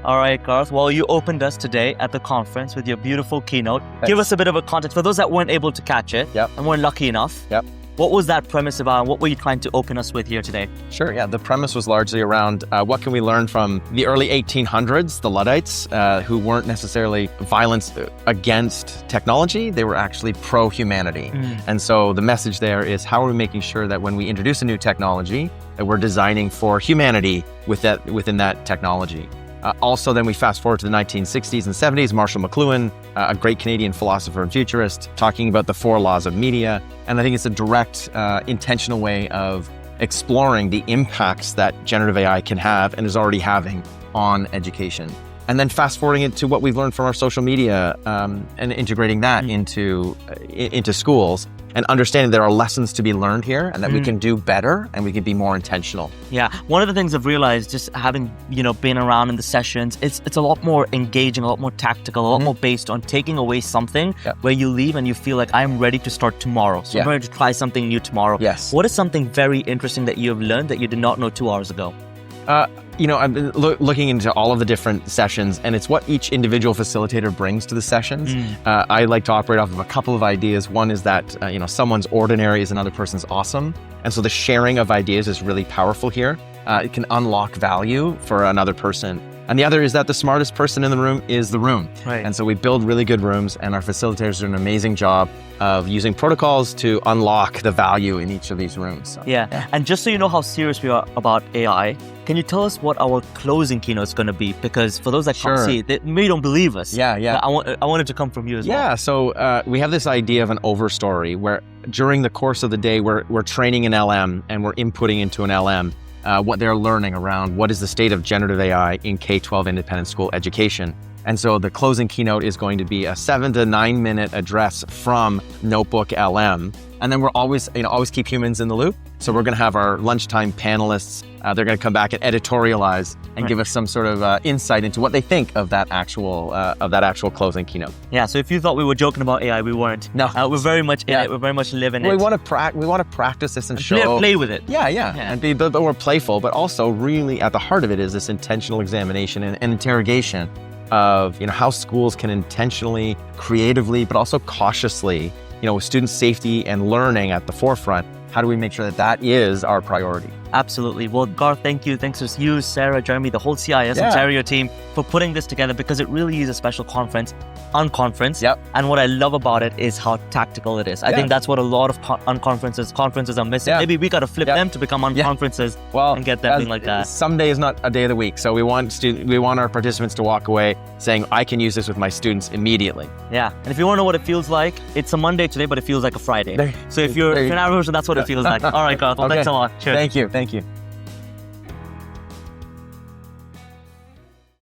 All right, Garth. Well, you opened us today at the conference with your beautiful keynote. Thanks. Give us a bit of a context for those that weren't able to catch it and weren't lucky enough. What was that premise about, and what were you trying to open us with here today? Sure, yeah. The premise was largely around what can we learn from the early 1800s, the Luddites, who weren't necessarily violence against technology. They were actually pro-humanity. And so the message there is, how are we making sure that when we introduce a new technology, that we're designing for humanity within that technology? Also, then we fast forward to the 1960s and 70s, Marshall McLuhan, a great Canadian philosopher and futurist, talking about the 4 laws of media. And I think it's a direct, intentional way of exploring the impacts that generative AI can have and is already having on education. And then fast forwarding it to what we've learned from our social media and integrating that into schools, and understanding there are lessons to be learned here and that we can do better and we can be more intentional. Yeah, one of the things I've realized, just having been around in the sessions, it's a lot more engaging, a lot more tactical, a lot more based on taking away something where you leave and you feel like, I'm ready to start tomorrow. So I'm ready to try something new tomorrow. Yes. What is something very interesting that you have learned that you did not know 2 hours ago? I've been looking into all of the different sessions, and it's what each individual facilitator brings to the sessions. I like to operate off of a couple of ideas. One is that, someone's ordinary is another person's awesome. And so the sharing of ideas is really powerful here. It can unlock value for another person. And the other is that the smartest person in the room is the room. Right. And so we build really good rooms, and our facilitators do an amazing job of using protocols to unlock the value in each of these rooms. So, and just so you know how serious we are about AI, can you tell us what our closing keynote is going to be? Because for those that can't see, they maybe don't believe us. I want it to come from you as well. Yeah, so we have this idea of an overstory where during the course of the day, we're training an LM and we're inputting into an LM what they're learning around what is the state of generative AI in K-12 independent school education. And so the closing keynote is going to be a 7 to 9 minute address from Notebook LM. And then we're always keep humans in the loop. So we're going to have our lunchtime panelists. They're going to come back and editorialize and give us some sort of insight into what they think of that actual closing keynote. Yeah. So if you thought we were joking about AI, we weren't. No, we're very much in it. We're very much living it. We want to practice this and show. Play with it. Yeah. And be more playful, but also really at the heart of it is this intentional examination and interrogation of how schools can intentionally, creatively, but also cautiously, with student safety and learning at the forefront, how do we make sure that is our priority? Absolutely. Well, Garth, thank you. Thanks to you, Sarah, Jeremy, the whole CIS Ontario team for putting this together, because it really is a special conference, Unconference. And what I love about it is how tactical it is. I think that's what a lot of conferences are missing. Maybe we got to flip them to become unconferences and get them being like that. Someday is not a day of the week. So we want our participants to walk away saying, I can use this with my students immediately. Yeah. And if you want to know what it feels like, it's a Monday today, but it feels like a Friday. So if you're an average, that's what it feels like. All right, Garth. Well, thanks a lot. Cheers. Thank you.